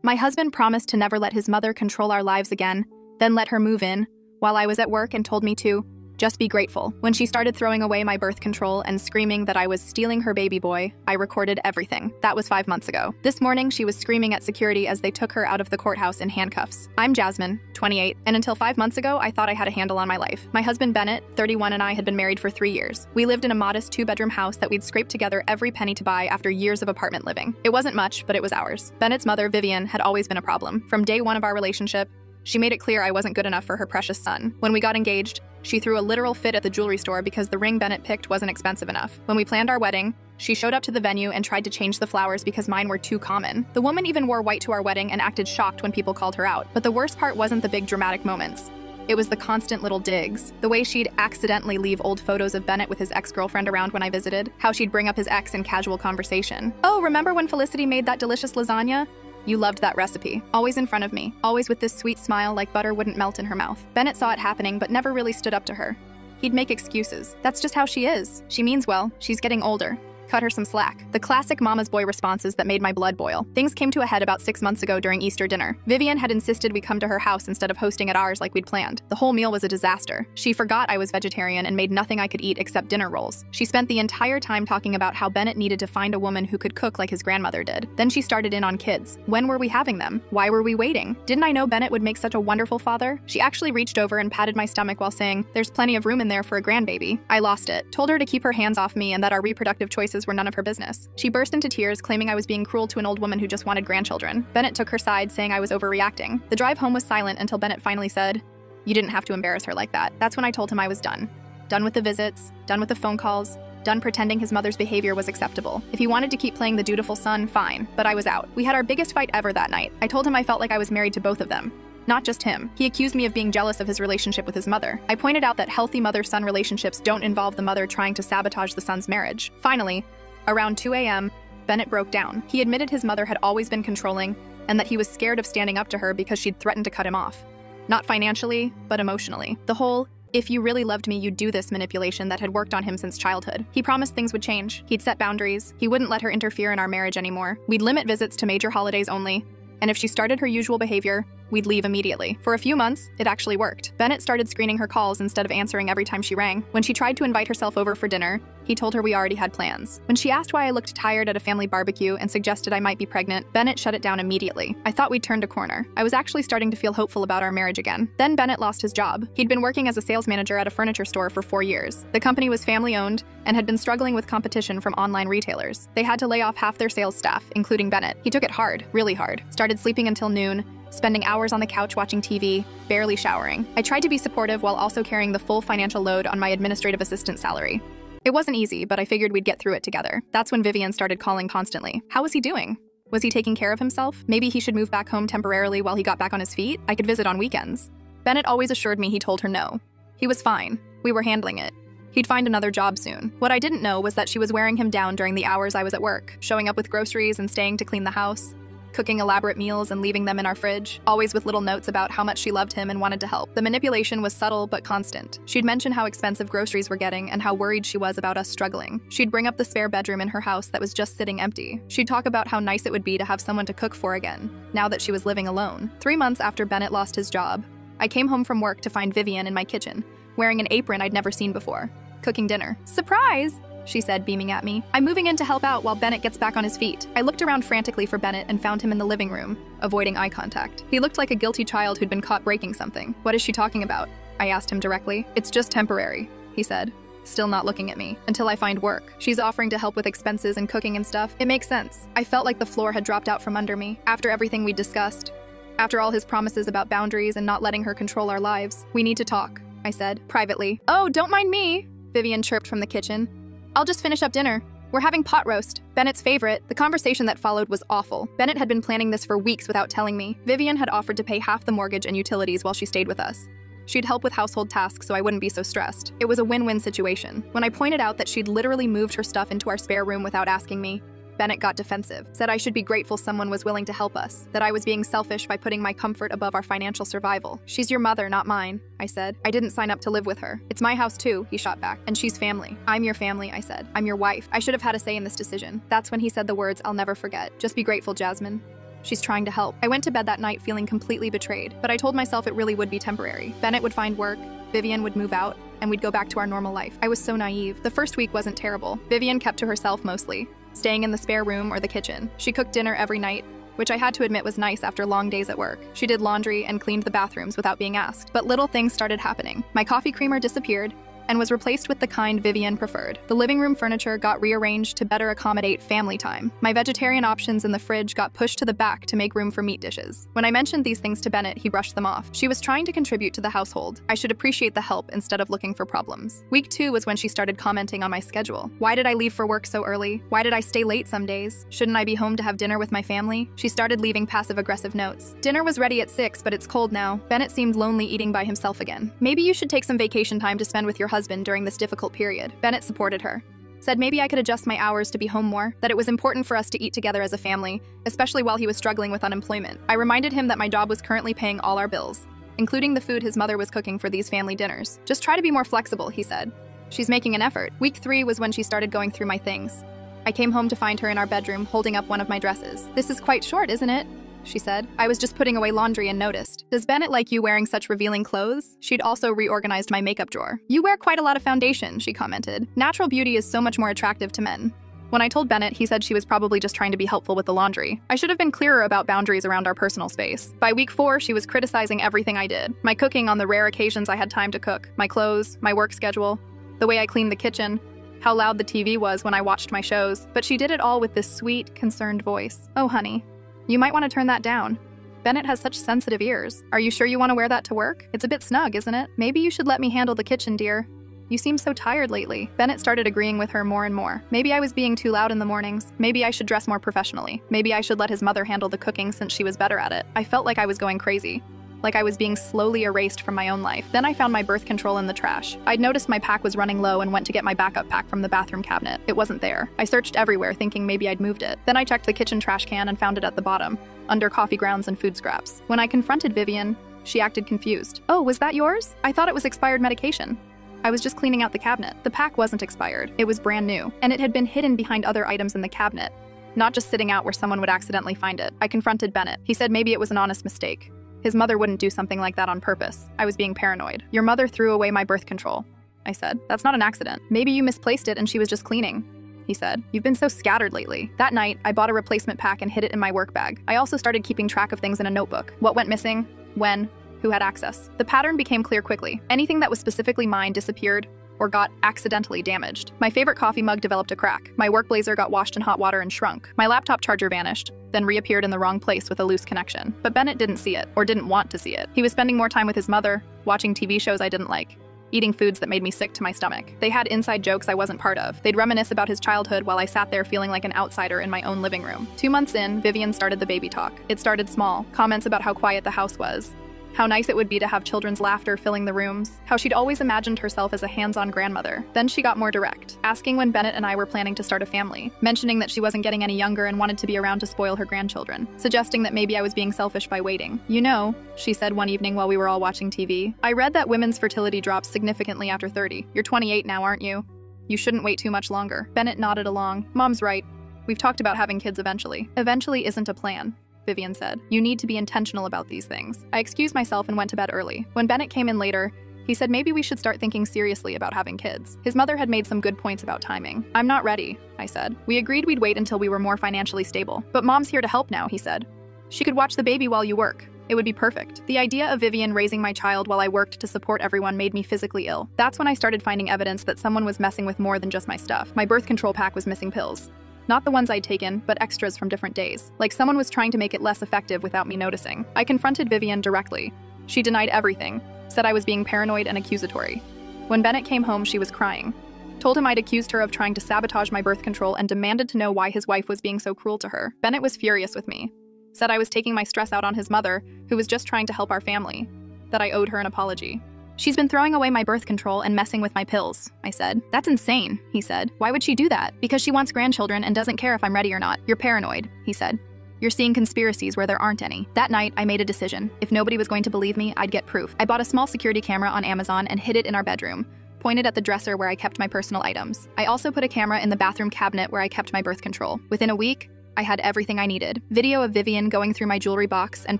My husband promised to never let his mother control our lives again, then let her move in, while I was at work and told me to just be grateful. When she started throwing away my birth control and screaming that I was stealing her baby boy, I recorded everything. That was 5 months ago. This morning, she was screaming at security as they took her out of the courthouse in handcuffs. I'm Jasmine, 28, and until 5 months ago, I thought I had a handle on my life. My husband Bennett, 31, and I had been married for 3 years. We lived in a modest 2-bedroom house that we'd scraped together every penny to buy after years of apartment living. It wasn't much, but it was ours. Bennett's mother, Vivian, had always been a problem. From day one of our relationship, she made it clear I wasn't good enough for her precious son. When we got engaged, she threw a literal fit at the jewelry store because the ring Bennett picked wasn't expensive enough. When we planned our wedding, she showed up to the venue and tried to change the flowers because mine were too common. The woman even wore white to our wedding and acted shocked when people called her out. But the worst part wasn't the big dramatic moments. It was the constant little digs. The way she'd accidentally leave old photos of Bennett with his ex-girlfriend around when I visited. How she'd bring up his ex in casual conversation. Oh, remember when Felicity made that delicious lasagna? You loved that recipe. Always in front of me, always with this sweet smile like butter wouldn't melt in her mouth. Bennett saw it happening but never really stood up to her. He'd make excuses. That's just how she is. She means well. She's getting older. Cut her some slack. The classic mama's boy responses that made my blood boil. Things came to a head about 6 months ago during Easter dinner. Vivian had insisted we come to her house instead of hosting at ours like we'd planned. The whole meal was a disaster. She forgot I was vegetarian and made nothing I could eat except dinner rolls. She spent the entire time talking about how Bennett needed to find a woman who could cook like his grandmother did. Then she started in on kids. When were we having them? Why were we waiting? Didn't I know Bennett would make such a wonderful father? She actually reached over and patted my stomach while saying, "There's plenty of room in there for a grandbaby." I lost it. Told her to keep her hands off me and that our reproductive choices were none of her business. She burst into tears, claiming I was being cruel to an old woman who just wanted grandchildren. Bennett took her side, saying I was overreacting. The drive home was silent until Bennett finally said, "You didn't have to embarrass her like that." That's when I told him I was done. Done with the visits, done with the phone calls, done pretending his mother's behavior was acceptable. If he wanted to keep playing the dutiful son, fine, but I was out. We had our biggest fight ever that night. I told him I felt like I was married to both of them. Not just him. He accused me of being jealous of his relationship with his mother. I pointed out that healthy mother-son relationships don't involve the mother trying to sabotage the son's marriage. Finally, around 2 a.m., Bennett broke down. He admitted his mother had always been controlling and that he was scared of standing up to her because she'd threatened to cut him off. Not financially, but emotionally. The whole, "if you really loved me, you'd do this" manipulation that had worked on him since childhood. He promised things would change. He'd set boundaries. He wouldn't let her interfere in our marriage anymore. We'd limit visits to major holidays only. And if she started her usual behavior, we'd leave immediately. For a few months, it actually worked. Bennett started screening her calls instead of answering every time she rang. When she tried to invite herself over for dinner, he told her we already had plans. When she asked why I looked tired at a family barbecue and suggested I might be pregnant, Bennett shut it down immediately. I thought we'd turned a corner. I was actually starting to feel hopeful about our marriage again. Then Bennett lost his job. He'd been working as a sales manager at a furniture store for 4 years. The company was family-owned and had been struggling with competition from online retailers. They had to lay off half their sales staff, including Bennett. He took it hard, really hard. Started sleeping until noon, spending hours on the couch watching TV, barely showering. I tried to be supportive while also carrying the full financial load on my administrative assistant salary. It wasn't easy, but I figured we'd get through it together. That's when Vivian started calling constantly. How was he doing? Was he taking care of himself? Maybe he should move back home temporarily while he got back on his feet? I could visit on weekends. Bennett always assured me he told her no. He was fine. We were handling it. He'd find another job soon. What I didn't know was that she was wearing him down during the hours I was at work, showing up with groceries and staying to clean the house, cooking elaborate meals and leaving them in our fridge, always with little notes about how much she loved him and wanted to help. The manipulation was subtle but constant. She'd mention how expensive groceries were getting and how worried she was about us struggling. She'd bring up the spare bedroom in her house that was just sitting empty. She'd talk about how nice it would be to have someone to cook for again, now that she was living alone. 3 months after Bennett lost his job, I came home from work to find Vivian in my kitchen, wearing an apron I'd never seen before, cooking dinner. "Surprise!" she said, beaming at me. "I'm moving in to help out while Bennett gets back on his feet." I looked around frantically for Bennett and found him in the living room, avoiding eye contact. He looked like a guilty child who'd been caught breaking something. "What is she talking about?" I asked him directly. "It's just temporary," he said, still not looking at me. "Until I find work. She's offering to help with expenses and cooking and stuff. It makes sense." I felt like the floor had dropped out from under me. After everything we'd discussed, after all his promises about boundaries and not letting her control our lives, "We need to talk," I said, privately. "Oh, don't mind me," Vivian chirped from the kitchen. "I'll just finish up dinner. We're having pot roast, Bennett's favorite." The conversation that followed was awful. Bennett had been planning this for weeks without telling me. Vivian had offered to pay half the mortgage and utilities while she stayed with us. She'd help with household tasks so I wouldn't be so stressed. It was a win-win situation. When I pointed out that she'd literally moved her stuff into our spare room without asking me, Bennett got defensive, said I should be grateful someone was willing to help us, that I was being selfish by putting my comfort above our financial survival. "She's your mother, not mine," I said. "I didn't sign up to live with her. It's my house too," he shot back. "And she's family." "I'm your family," I said. "I'm your wife. I should have had a say in this decision." That's when he said the words I'll never forget. "Just be grateful, Jasmine." She's trying to help. I went to bed that night feeling completely betrayed, but I told myself it really would be temporary. Bennett would find work, Vivian would move out, and we'd go back to our normal life. I was so naive. The first week wasn't terrible. Vivian kept to herself mostly, staying in the spare room or the kitchen. She cooked dinner every night, which I had to admit was nice after long days at work. She did laundry and cleaned the bathrooms without being asked. But little things started happening. My coffee creamer disappeared and was replaced with the kind Vivian preferred. The living room furniture got rearranged to better accommodate family time. My vegetarian options in the fridge got pushed to the back to make room for meat dishes. When I mentioned these things to Bennett, he brushed them off. She was trying to contribute to the household. I should appreciate the help instead of looking for problems. Week 2 was when she started commenting on my schedule. Why did I leave for work so early? Why did I stay late some days? Shouldn't I be home to have dinner with my family? She started leaving passive-aggressive notes. Dinner was ready at 6, but it's cold now. Bennett seemed lonely eating by himself again. Maybe you should take some vacation time to spend with your husband during this difficult period. Bennett supported her. Said maybe I could adjust my hours to be home more, that it was important for us to eat together as a family, especially while he was struggling with unemployment. I reminded him that my job was currently paying all our bills, including the food his mother was cooking for these family dinners. Just try to be more flexible, he said. She's making an effort. Week 3 was when she started going through my things. I came home to find her in our bedroom holding up one of my dresses. This is quite short, isn't it? She said. I was just putting away laundry and noticed. Does Bennett like you wearing such revealing clothes? She'd also reorganized my makeup drawer. You wear quite a lot of foundation, she commented. Natural beauty is so much more attractive to men. When I told Bennett, he said she was probably just trying to be helpful with the laundry. I should have been clearer about boundaries around our personal space. By week 4, she was criticizing everything I did. My cooking on the rare occasions I had time to cook, my clothes, my work schedule, the way I cleaned the kitchen, how loud the TV was when I watched my shows, but she did it all with this sweet, concerned voice. Oh, honey. You might want to turn that down. Bennett has such sensitive ears. Are you sure you want to wear that to work? It's a bit snug, isn't it? Maybe you should let me handle the kitchen, dear. You seem so tired lately. Bennett started agreeing with her more and more. Maybe I was being too loud in the mornings. Maybe I should dress more professionally. Maybe I should let his mother handle the cooking since she was better at it. I felt like I was going crazy. Like I was being slowly erased from my own life. Then I found my birth control in the trash. I'd noticed my pack was running low and went to get my backup pack from the bathroom cabinet. It wasn't there. I searched everywhere thinking maybe I'd moved it. Then I checked the kitchen trash can and found it at the bottom, under coffee grounds and food scraps. When I confronted Vivian, she acted confused. Oh, was that yours? I thought it was expired medication. I was just cleaning out the cabinet. The pack wasn't expired. It was brand new, and it had been hidden behind other items in the cabinet, not just sitting out where someone would accidentally find it. I confronted Bennett. He said maybe it was an honest mistake. His mother wouldn't do something like that on purpose. I was being paranoid. Your mother threw away my birth control, I said. That's not an accident. Maybe you misplaced it and she was just cleaning, he said. You've been so scattered lately. That night, I bought a replacement pack and hid it in my work bag. I also started keeping track of things in a notebook. What went missing, when, who had access. The pattern became clear quickly. Anything that was specifically mine disappeared or got accidentally damaged. My favorite coffee mug developed a crack. My work blazer got washed in hot water and shrunk. My laptop charger vanished, then reappeared in the wrong place with a loose connection. But Bennett didn't see it, or didn't want to see it. He was spending more time with his mother, watching TV shows I didn't like, eating foods that made me sick to my stomach. They had inside jokes I wasn't part of. They'd reminisce about his childhood while I sat there feeling like an outsider in my own living room. 2 months in, Vivian started the baby talk. It started small, comments about how quiet the house was, how nice it would be to have children's laughter filling the rooms, how she'd always imagined herself as a hands-on grandmother. Then she got more direct, asking when Bennett and I were planning to start a family, mentioning that she wasn't getting any younger and wanted to be around to spoil her grandchildren, suggesting that maybe I was being selfish by waiting. You know, she said one evening while we were all watching TV, I read that women's fertility drops significantly after 30. You're 28 now, aren't you? You shouldn't wait too much longer. Bennett nodded along. Mom's right. We've talked about having kids eventually. Eventually isn't a plan, Vivian said. You need to be intentional about these things. I excused myself and went to bed early. When Bennett came in later, he said maybe we should start thinking seriously about having kids. His mother had made some good points about timing. I'm not ready, I said. We agreed we'd wait until we were more financially stable. But Mom's here to help now, he said. She could watch the baby while you work. It would be perfect. The idea of Vivian raising my child while I worked to support everyone made me physically ill. That's when I started finding evidence that someone was messing with more than just my stuff. My birth control pack was missing pills. Not the ones I'd taken, but extras from different days. Like someone was trying to make it less effective without me noticing. I confronted Vivian directly. She denied everything, said I was being paranoid and accusatory. When Bennett came home, she was crying. Told him I'd accused her of trying to sabotage my birth control and demanded to know why his wife was being so cruel to her. Bennett was furious with me. Said I was taking my stress out on his mother, who was just trying to help our family. That I owed her an apology. She's been throwing away my birth control and messing with my pills, I said. That's insane, he said. Why would she do that? Because she wants grandchildren and doesn't care if I'm ready or not. You're paranoid, he said. You're seeing conspiracies where there aren't any. That night, I made a decision. If nobody was going to believe me, I'd get proof. I bought a small security camera on Amazon and hid it in our bedroom, pointed at the dresser where I kept my personal items. I also put a camera in the bathroom cabinet where I kept my birth control. Within a week, I had everything I needed. Video of Vivian going through my jewelry box and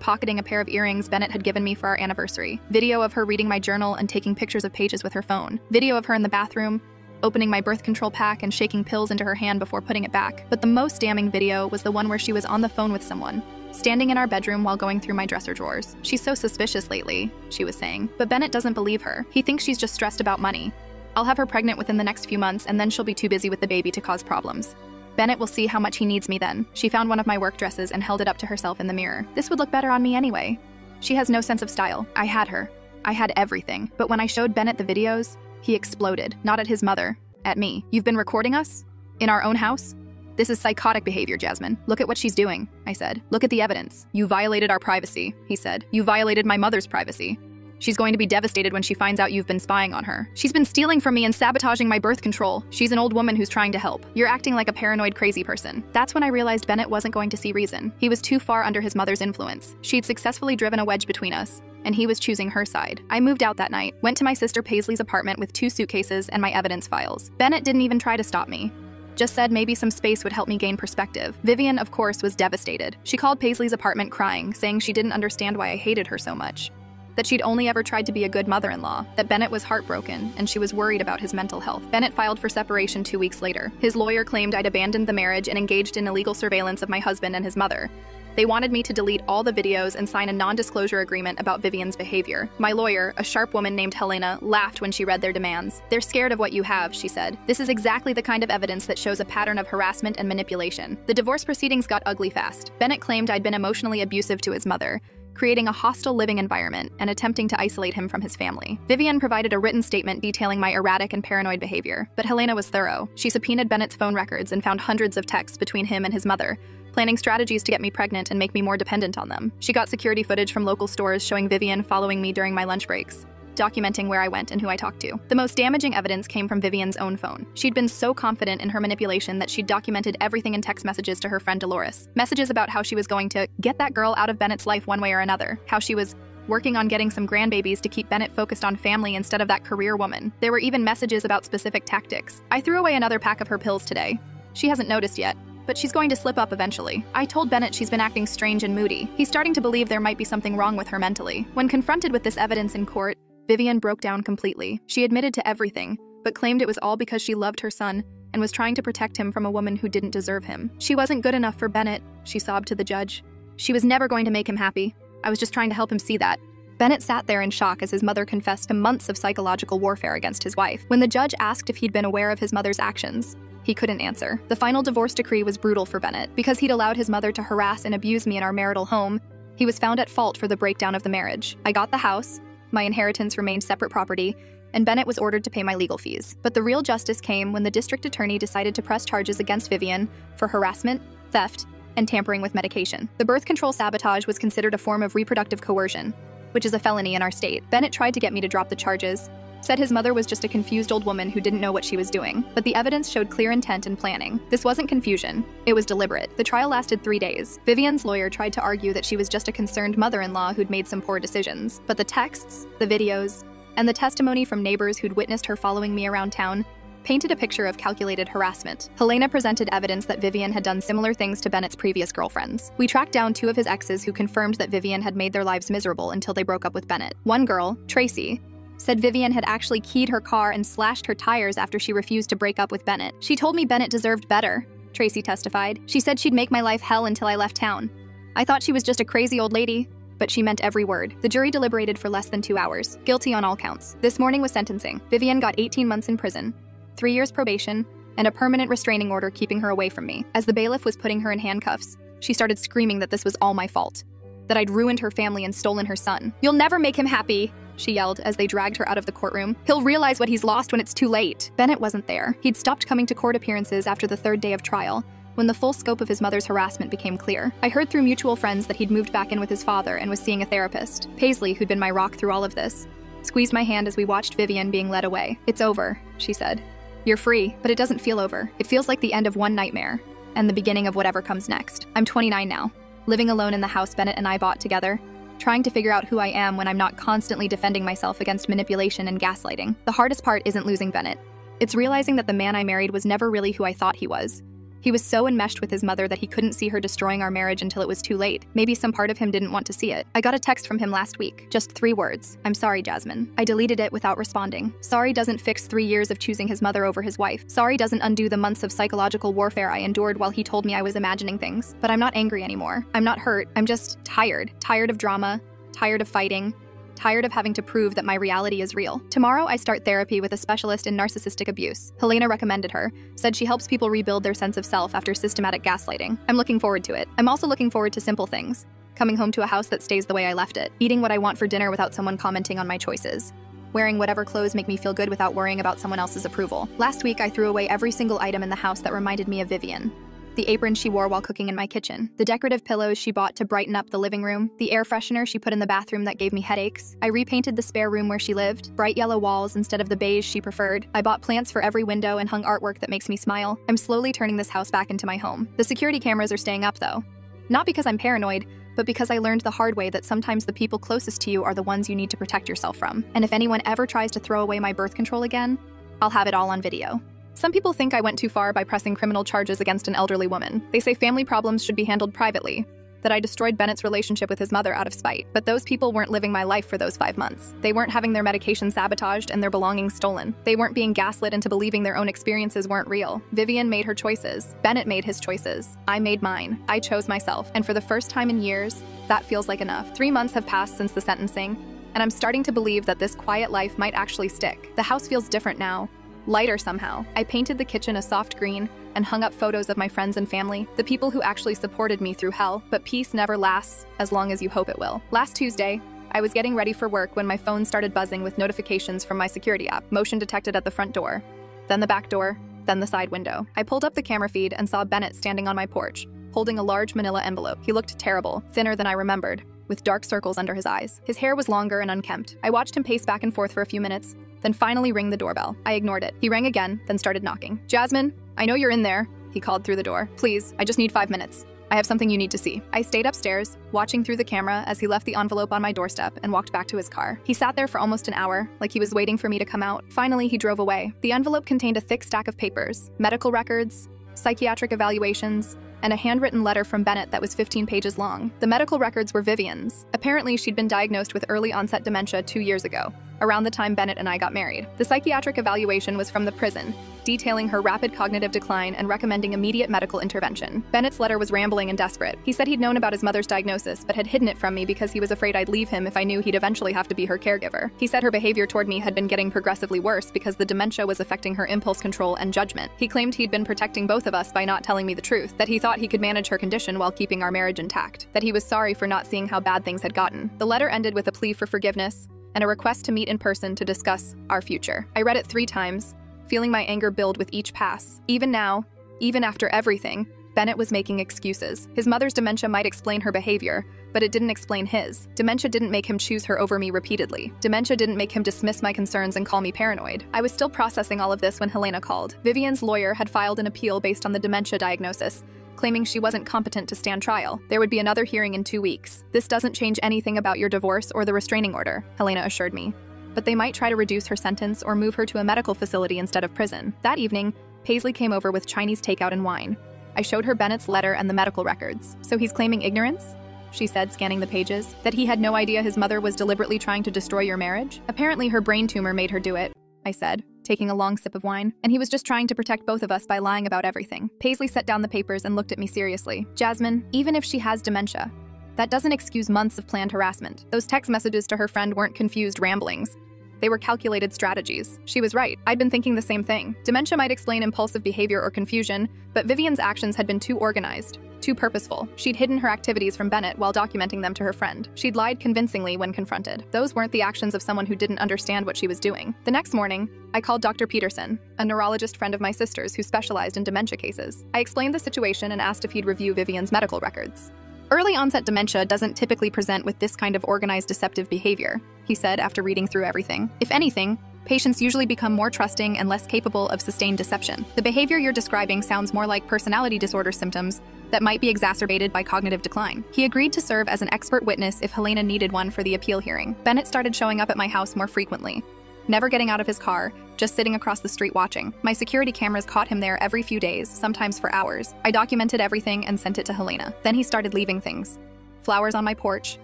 pocketing a pair of earrings Bennett had given me for our anniversary. Video of her reading my journal and taking pictures of pages with her phone. Video of her in the bathroom, opening my birth control pack and shaking pills into her hand before putting it back. But the most damning video was the one where she was on the phone with someone, standing in our bedroom while going through my dresser drawers. "She's so suspicious lately," she was saying. But Bennett doesn't believe her. He thinks she's just stressed about money. "I'll have her pregnant within the next few months, and then she'll be too busy with the baby to cause problems. Bennett will see how much he needs me then." She found one of my work dresses and held it up to herself in the mirror. "This would look better on me anyway. She has no sense of style." I had her. I had everything. But when I showed Bennett the videos, he exploded. Not at his mother, at me. "You've been recording us? In our own house? This is psychotic behavior, Jasmine. Look at what she's doing," I said. "Look at the evidence." "You violated our privacy," he said. "You violated my mother's privacy. She's going to be devastated when she finds out you've been spying on her. She's been stealing from me and sabotaging my birth control. She's an old woman who's trying to help. You're acting like a paranoid crazy person." That's when I realized Bennett wasn't going to see reason. He was too far under his mother's influence. She'd successfully driven a wedge between us, and he was choosing her side. I moved out that night, went to my sister Paisley's apartment with 2 suitcases and my evidence files. Bennett didn't even try to stop me. Just said maybe some space would help me gain perspective. Vivian, of course, was devastated. She called Paisley's apartment crying, saying she didn't understand why I hated her so much. That she'd only ever tried to be a good mother-in-law, that Bennett was heartbroken, and she was worried about his mental health. Bennett filed for separation 2 weeks later. His lawyer claimed I'd abandoned the marriage and engaged in illegal surveillance of my husband and his mother. They wanted me to delete all the videos and sign a non-disclosure agreement about Vivian's behavior. My lawyer, a sharp woman named Helena, laughed when she read their demands. "They're scared of what you have," she said. "This is exactly the kind of evidence that shows a pattern of harassment and manipulation." The divorce proceedings got ugly fast. Bennett claimed I'd been emotionally abusive to his mother, creating a hostile living environment and attempting to isolate him from his family. Vivian provided a written statement detailing my erratic and paranoid behavior, but Helena was thorough. She subpoenaed Bennett's phone records and found hundreds of texts between him and his mother, planning strategies to get me pregnant and make me more dependent on them. She got security footage from local stores showing Vivian following me during my lunch breaks, documenting where I went and who I talked to. The most damaging evidence came from Vivian's own phone. She'd been so confident in her manipulation that she'd documented everything in text messages to her friend Dolores. Messages about how she was going to get that girl out of Bennett's life one way or another, how she was working on getting some grandbabies to keep Bennett focused on family instead of that career woman. There were even messages about specific tactics. I threw away another pack of her pills today. She hasn't noticed yet, but she's going to slip up eventually. I told Bennett she's been acting strange and moody. He's starting to believe there might be something wrong with her mentally. When confronted with this evidence in court, Vivian broke down completely. She admitted to everything, but claimed it was all because she loved her son and was trying to protect him from a woman who didn't deserve him. "She wasn't good enough for Bennett," she sobbed to the judge. "She was never going to make him happy. I was just trying to help him see that." Bennett sat there in shock as his mother confessed to months of psychological warfare against his wife. When the judge asked if he'd been aware of his mother's actions, he couldn't answer. The final divorce decree was brutal for Bennett. Because he'd allowed his mother to harass and abuse me in our marital home, he was found at fault for the breakdown of the marriage. I got the house, my inheritance remained separate property, and Bennett was ordered to pay my legal fees. But the real justice came when the district attorney decided to press charges against Vivian for harassment, theft, and tampering with medication. The birth control sabotage was considered a form of reproductive coercion, which is a felony in our state. Bennett tried to get me to drop the charges, said his mother was just a confused old woman who didn't know what she was doing. But the evidence showed clear intent and planning. This wasn't confusion, it was deliberate. The trial lasted 3 days. Vivian's lawyer tried to argue that she was just a concerned mother-in-law who'd made some poor decisions. But the texts, the videos, and the testimony from neighbors who'd witnessed her following me around town painted a picture of calculated harassment. Helena presented evidence that Vivian had done similar things to Bennett's previous girlfriends. We tracked down 2 of his exes who confirmed that Vivian had made their lives miserable until they broke up with Bennett. One girl, Tracy, said Vivian had actually keyed her car and slashed her tires after she refused to break up with Bennett. "She told me Bennett deserved better," Tracy testified. "She said she'd make my life hell until I left town. I thought she was just a crazy old lady," but she meant every word. The jury deliberated for less than 2 hours, guilty on all counts. This morning was sentencing. Vivian got 18 months in prison, 3 years probation, and a permanent restraining order keeping her away from me. As the bailiff was putting her in handcuffs, she started screaming that this was all my fault, that I'd ruined her family and stolen her son. "You'll never make him happy," she yelled as they dragged her out of the courtroom. "He'll realize what he's lost when it's too late." Bennett wasn't there. He'd stopped coming to court appearances after the 3rd day of trial, when the full scope of his mother's harassment became clear. I heard through mutual friends that he'd moved back in with his father and was seeing a therapist. Paisley, who'd been my rock through all of this, squeezed my hand as we watched Vivian being led away. "It's over," she said. "You're free, but it doesn't feel over. It feels like the end of one nightmare and the beginning of whatever comes next." I'm 29 now, living alone in the house Bennett and I bought together, trying to figure out who I am when I'm not constantly defending myself against manipulation and gaslighting. The hardest part isn't losing Bennett. It's realizing that the man I married was never really who I thought he was. He was so enmeshed with his mother that he couldn't see her destroying our marriage until it was too late. Maybe some part of him didn't want to see it. I got a text from him last week. Just 3 words. "I'm sorry, Jasmine." I deleted it without responding. Sorry doesn't fix 3 years of choosing his mother over his wife. Sorry doesn't undo the months of psychological warfare I endured while he told me I was imagining things. But I'm not angry anymore. I'm not hurt. I'm just tired. Tired of drama. Tired of fighting. Tired of having to prove that my reality is real. Tomorrow, I start therapy with a specialist in narcissistic abuse. Helena recommended her, said she helps people rebuild their sense of self after systematic gaslighting. I'm looking forward to it. I'm also looking forward to simple things. Coming home to a house that stays the way I left it. Eating what I want for dinner without someone commenting on my choices. Wearing whatever clothes make me feel good without worrying about someone else's approval. Last week, I threw away every single item in the house that reminded me of Vivian. The apron she wore while cooking in my kitchen, the decorative pillows she bought to brighten up the living room, the air freshener she put in the bathroom that gave me headaches. I repainted the spare room where she lived, bright yellow walls instead of the beige she preferred. I bought plants for every window and hung artwork that makes me smile. I'm slowly turning this house back into my home. The security cameras are staying up though. Not because I'm paranoid, but because I learned the hard way that sometimes the people closest to you are the ones you need to protect yourself from. And if anyone ever tries to throw away my birth control again, I'll have it all on video. Some people think I went too far by pressing criminal charges against an elderly woman. They say family problems should be handled privately, that I destroyed Bennett's relationship with his mother out of spite. But those people weren't living my life for those 5 months. They weren't having their medication sabotaged and their belongings stolen. They weren't being gaslit into believing their own experiences weren't real. Vivian made her choices. Bennett made his choices. I made mine. I chose myself. And for the first time in years, that feels like enough. 3 months have passed since the sentencing, and I'm starting to believe that this quiet life might actually stick. The house feels different now. Lighter somehow. I painted the kitchen a soft green and hung up photos of my friends and family, the people who actually supported me through hell, but peace never lasts as long as you hope it will. Last Tuesday, I was getting ready for work when my phone started buzzing with notifications from my security app. Motion detected at the front door, then the back door, then the side window. I pulled up the camera feed and saw Bennett standing on my porch, holding a large manila envelope. He looked terrible, thinner than I remembered, with dark circles under his eyes. His hair was longer and unkempt. I watched him pace back and forth for a few minutes, then finally ring the doorbell. I ignored it. He rang again, then started knocking. "Jasmine, I know you're in there," he called through the door. "Please, I just need 5 minutes. I have something you need to see." I stayed upstairs, watching through the camera as he left the envelope on my doorstep and walked back to his car. He sat there for almost an hour, like he was waiting for me to come out. Finally, he drove away. The envelope contained a thick stack of papers, medical records, psychiatric evaluations, and a handwritten letter from Bennett that was 15 pages long. The medical records were Vivian's. Apparently, she'd been diagnosed with early-onset dementia 2 years ago, around the time Bennett and I got married. The psychiatric evaluation was from the prison, detailing her rapid cognitive decline and recommending immediate medical intervention. Bennett's letter was rambling and desperate. He said he'd known about his mother's diagnosis, but had hidden it from me because he was afraid I'd leave him if I knew he'd eventually have to be her caregiver. He said her behavior toward me had been getting progressively worse because the dementia was affecting her impulse control and judgment. He claimed he'd been protecting both of us by not telling me the truth, that he thought he could manage her condition while keeping our marriage intact, that he was sorry for not seeing how bad things had gotten. The letter ended with a plea for forgiveness and a request to meet in person to discuss our future. I read it 3 times, feeling my anger build with each pass. Even now, even after everything, Bennett was making excuses. His mother's dementia might explain her behavior, but it didn't explain his. Dementia didn't make him choose her over me repeatedly. Dementia didn't make him dismiss my concerns and call me paranoid. I was still processing all of this when Helena called. Vivian's lawyer had filed an appeal based on the dementia diagnosis, claiming she wasn't competent to stand trial. There would be another hearing in 2 weeks. "This doesn't change anything about your divorce or the restraining order," Helena assured me. "But they might try to reduce her sentence or move her to a medical facility instead of prison." That evening, Paisley came over with Chinese takeout and wine. I showed her Bennett's letter and the medical records. "So he's claiming ignorance?" she said, scanning the pages. "That he had no idea his mother was deliberately trying to destroy your marriage? Apparently her brain tumor made her do it," I said, taking a long sip of wine. "And he was just trying to protect both of us by lying about everything." Paisley set down the papers and looked at me seriously. "Jasmine, even if she has dementia, that doesn't excuse months of planned harassment. Those text messages to her friend weren't confused ramblings. They were calculated strategies." She was right. I'd been thinking the same thing. Dementia might explain impulsive behavior or confusion, but Vivian's actions had been too organized, too purposeful. She'd hidden her activities from Bennett while documenting them to her friend. She'd lied convincingly when confronted. Those weren't the actions of someone who didn't understand what she was doing. The next morning, I called Dr. Peterson, a neurologist friend of my sister's who specialized in dementia cases. I explained the situation and asked if he'd review Vivian's medical records. "Early-onset dementia doesn't typically present with this kind of organized deceptive behavior," he said after reading through everything. "If anything, patients usually become more trusting and less capable of sustained deception. The behavior you're describing sounds more like personality disorder symptoms that might be exacerbated by cognitive decline." He agreed to serve as an expert witness if Helena needed one for the appeal hearing. Bennett started showing up at my house more frequently. never getting out of his car, just sitting across the street watching. My security cameras caught him there every few days, sometimes for hours. I documented everything and sent it to Helena. Then he started leaving things. Flowers on my porch,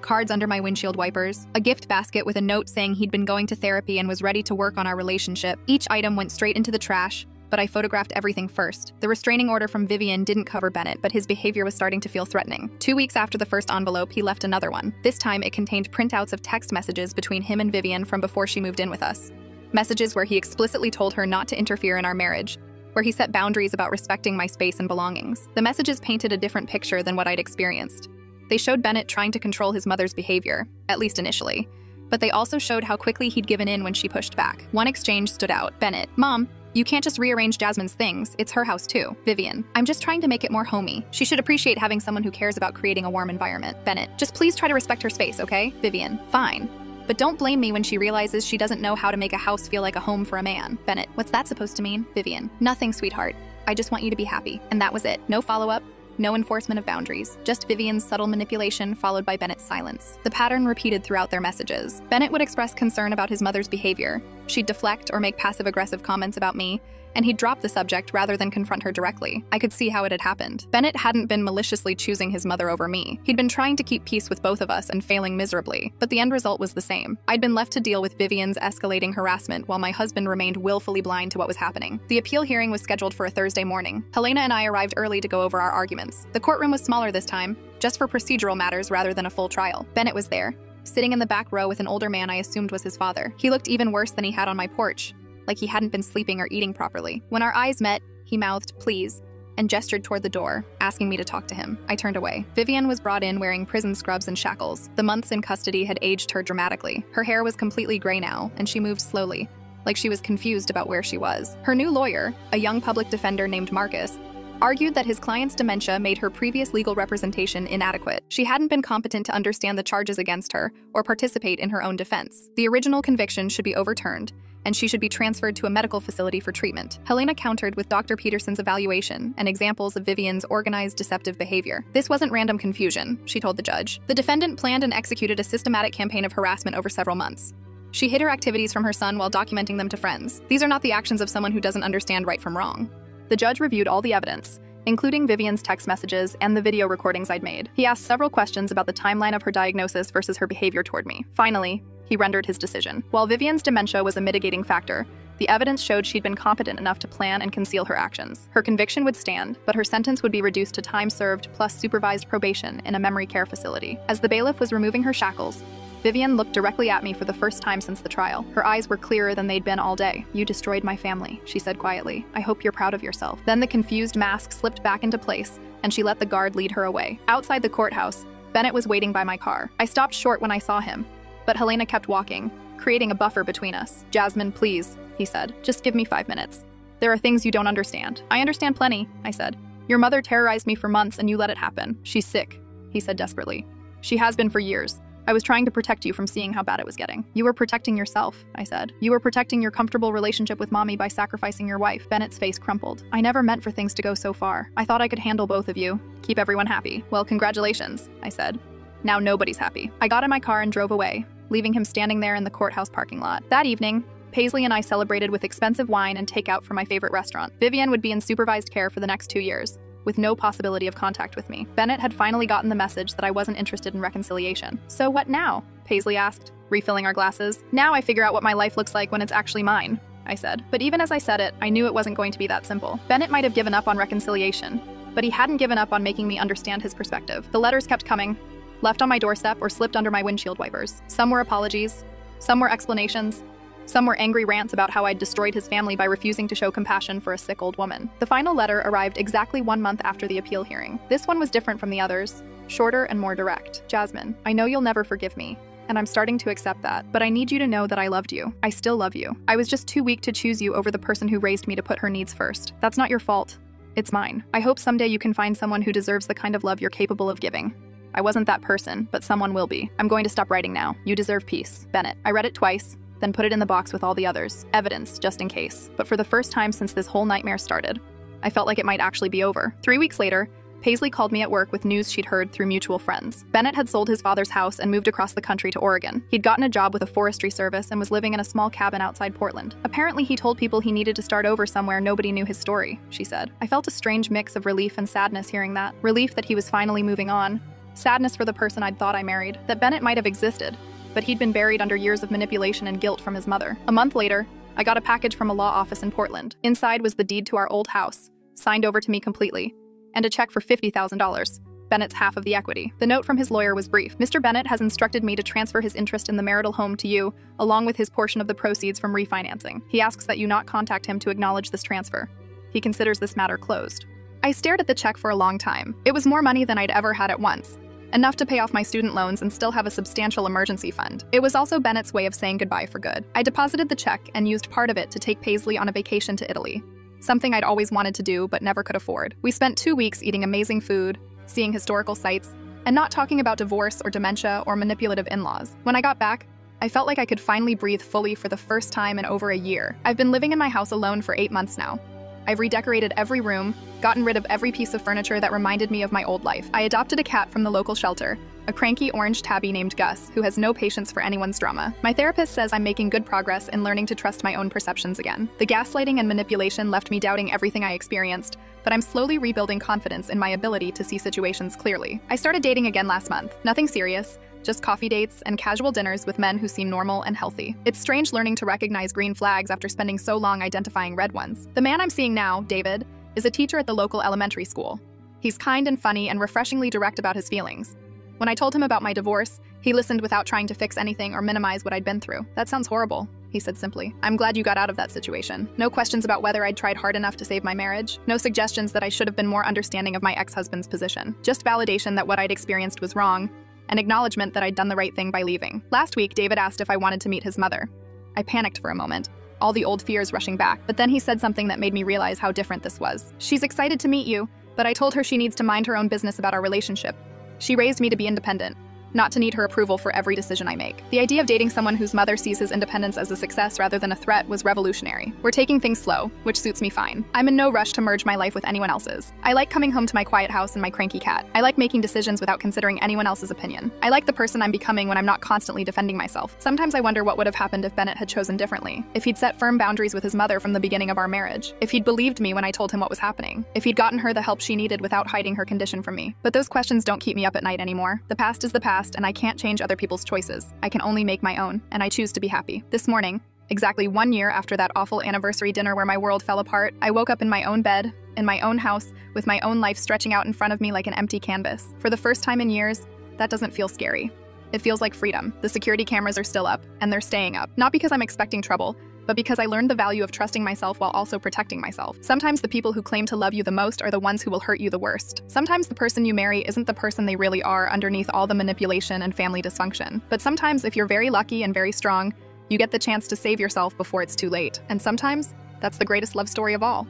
cards under my windshield wipers, a gift basket with a note saying he'd been going to therapy and was ready to work on our relationship. Each item went straight into the trash, but I photographed everything first. The restraining order from Vivian didn't cover Bennett, but his behavior was starting to feel threatening. 2 weeks after the first envelope, he left another one. This time, it contained printouts of text messages between him and Vivian from before she moved in with us. Messages where he explicitly told her not to interfere in our marriage, where he set boundaries about respecting my space and belongings. The messages painted a different picture than what I'd experienced. They showed Bennett trying to control his mother's behavior, at least initially, but they also showed how quickly he'd given in when she pushed back. One exchange stood out. Bennett: "Mom, you can't just rearrange Jasmine's things. It's her house too." Vivian: "I'm just trying to make it more homey. She should appreciate having someone who cares about creating a warm environment." Bennett: "Just please try to respect her space, okay?" Vivian: "Fine. But don't blame me when she realizes she doesn't know how to make a house feel like a home for a man." Bennett: "What's that supposed to mean?" Vivian: "Nothing, sweetheart. I just want you to be happy." And that was it. No follow-up. No enforcement of boundaries, just Vivian's subtle manipulation followed by Bennett's silence. The pattern repeated throughout their messages. Bennett would express concern about his mother's behavior. She'd deflect or make passive-aggressive comments about me, and he'd drop the subject rather than confront her directly. I could see how it had happened. Bennett hadn't been maliciously choosing his mother over me. He'd been trying to keep peace with both of us and failing miserably, but the end result was the same. I'd been left to deal with Vivian's escalating harassment while my husband remained willfully blind to what was happening. The appeal hearing was scheduled for a Thursday morning. Helena and I arrived early to go over our arguments. The courtroom was smaller this time, just for procedural matters rather than a full trial. Bennett was there, sitting in the back row with an older man I assumed was his father. He looked even worse than he had on my porch, like he hadn't been sleeping or eating properly. When our eyes met, he mouthed, "Please," and gestured toward the door, asking me to talk to him. I turned away. Vivian was brought in wearing prison scrubs and shackles. The months in custody had aged her dramatically. Her hair was completely gray now, and she moved slowly, like she was confused about where she was. Her new lawyer, a young public defender named Marcus, argued that his client's dementia made her previous legal representation inadequate. She hadn't been competent to understand the charges against her or participate in her own defense. The original conviction should be overturned, and she should be transferred to a medical facility for treatment. Helena countered with Dr. Peterson's evaluation and examples of Vivian's organized deceptive behavior. This wasn't random confusion, she told the judge. The defendant planned and executed a systematic campaign of harassment over several months. She hid her activities from her son while documenting them to friends. These are not the actions of someone who doesn't understand right from wrong. The judge reviewed all the evidence, including Vivian's text messages and the video recordings I'd made. He asked several questions about the timeline of her diagnosis versus her behavior toward me. Finally, he rendered his decision. While Vivian's dementia was a mitigating factor, the evidence showed she'd been competent enough to plan and conceal her actions. Her conviction would stand, but her sentence would be reduced to time served plus supervised probation in a memory care facility. As the bailiff was removing her shackles, Vivian looked directly at me for the first time since the trial. Her eyes were clearer than they'd been all day. "You destroyed my family," she said quietly. "I hope you're proud of yourself." Then the confused mask slipped back into place, and she let the guard lead her away. Outside the courthouse, Bennett was waiting by my car. I stopped short when I saw him, but Helena kept walking, creating a buffer between us. "Jasmine, please," he said. "Just give me 5 minutes. There are things you don't understand." "I understand plenty," I said. "Your mother terrorized me for months and you let it happen. She's sick," he said desperately. "She has been for years. I was trying to protect you from seeing how bad it was getting." "You were protecting yourself," I said. "You were protecting your comfortable relationship with mommy by sacrificing your wife." Bennett's face crumpled. "I never meant for things to go so far. I thought I could handle both of you, keep everyone happy." "Well, congratulations," I said. "Now nobody's happy." I got in my car and drove away, leaving him standing there in the courthouse parking lot. That evening, Paisley and I celebrated with expensive wine and takeout from my favorite restaurant. Vivian would be in supervised care for the next 2 years, with no possibility of contact with me. Bennett had finally gotten the message that I wasn't interested in reconciliation. "So what now?" Paisley asked, refilling our glasses. "Now I figure out what my life looks like when it's actually mine," I said. But even as I said it, I knew it wasn't going to be that simple. Bennett might have given up on reconciliation, but he hadn't given up on making me understand his perspective. The letters kept coming, left on my doorstep or slipped under my windshield wipers. Some were apologies, some were explanations, some were angry rants about how I'd destroyed his family by refusing to show compassion for a sick old woman. The final letter arrived exactly 1 month after the appeal hearing. This one was different from the others, shorter and more direct. "Jasmine, I know you'll never forgive me, and I'm starting to accept that, but I need you to know that I loved you. I still love you. I was just too weak to choose you over the person who raised me to put her needs first. That's not your fault. It's mine. I hope someday you can find someone who deserves the kind of love you're capable of giving. I wasn't that person, but someone will be. I'm going to stop writing now. You deserve peace. Bennett." I read it twice, then put it in the box with all the others. Evidence, just in case. But for the first time since this whole nightmare started, I felt like it might actually be over. 3 weeks later, Paisley called me at work with news she'd heard through mutual friends. Bennett had sold his father's house and moved across the country to Oregon. He'd gotten a job with a forestry service and was living in a small cabin outside Portland. Apparently, he told people he needed to start over somewhere nobody knew his story, she said. I felt a strange mix of relief and sadness hearing that. Relief that he was finally moving on. Sadness for the person I'd thought I married. That Bennett might have existed, but he'd been buried under years of manipulation and guilt from his mother. A month later, I got a package from a law office in Portland. Inside was the deed to our old house, signed over to me completely, and a check for $50,000, Bennett's half of the equity. The note from his lawyer was brief. Mr. Bennett has instructed me to transfer his interest in the marital home to you, along with his portion of the proceeds from refinancing. He asks that you not contact him to acknowledge this transfer. He considers this matter closed. I stared at the check for a long time. It was more money than I'd ever had at once, enough to pay off my student loans and still have a substantial emergency fund. It was also Bennett's way of saying goodbye for good. I deposited the check and used part of it to take Paisley on a vacation to Italy. Something I'd always wanted to do but never could afford. We spent 2 weeks eating amazing food, seeing historical sites, and not talking about divorce or dementia or manipulative in-laws. When I got back, I felt like I could finally breathe fully for the first time in over a year. I've been living in my house alone for 8 months now. I've redecorated every room, gotten rid of every piece of furniture that reminded me of my old life. I adopted a cat from the local shelter, a cranky orange tabby named Gus, who has no patience for anyone's drama. My therapist says I'm making good progress in learning to trust my own perceptions again. The gaslighting and manipulation left me doubting everything I experienced, but I'm slowly rebuilding confidence in my ability to see situations clearly. I started dating again last month. Nothing serious, just coffee dates and casual dinners with men who seem normal and healthy. It's strange learning to recognize green flags after spending so long identifying red ones. The man I'm seeing now, David, is a teacher at the local elementary school. He's kind and funny and refreshingly direct about his feelings. When I told him about my divorce, he listened without trying to fix anything or minimize what I'd been through. That sounds horrible, he said simply. I'm glad you got out of that situation. No questions about whether I'd tried hard enough to save my marriage. No suggestions that I should have been more understanding of my ex-husband's position. Just validation that what I'd experienced was wrong, and acknowledgement that I'd done the right thing by leaving. Last week, David asked if I wanted to meet his mother. I panicked for a moment, all the old fears rushing back, but then he said something that made me realize how different this was. She's excited to meet you, but I told her she needs to mind her own business about our relationship. She raised me to be independent, not to need her approval for every decision I make. The idea of dating someone whose mother sees his independence as a success rather than a threat was revolutionary. We're taking things slow, which suits me fine. I'm in no rush to merge my life with anyone else's. I like coming home to my quiet house and my cranky cat. I like making decisions without considering anyone else's opinion. I like the person I'm becoming when I'm not constantly defending myself. Sometimes I wonder what would have happened if Bennett had chosen differently, if he'd set firm boundaries with his mother from the beginning of our marriage, if he'd believed me when I told him what was happening, if he'd gotten her the help she needed without hiding her condition from me. But those questions don't keep me up at night anymore. The past is the past, and I can't change other people's choices. I can only make my own, and I choose to be happy. This morning, exactly 1 year after that awful anniversary dinner where my world fell apart, I woke up in my own bed, in my own house, with my own life stretching out in front of me like an empty canvas. For the first time in years, that doesn't feel scary. It feels like freedom. The security cameras are still up, and they're staying up. Not because I'm expecting trouble, but because I learned the value of trusting myself while also protecting myself. Sometimes the people who claim to love you the most are the ones who will hurt you the worst. Sometimes the person you marry isn't the person they really are underneath all the manipulation and family dysfunction. But sometimes, if you're very lucky and very strong, you get the chance to save yourself before it's too late. And sometimes, that's the greatest love story of all.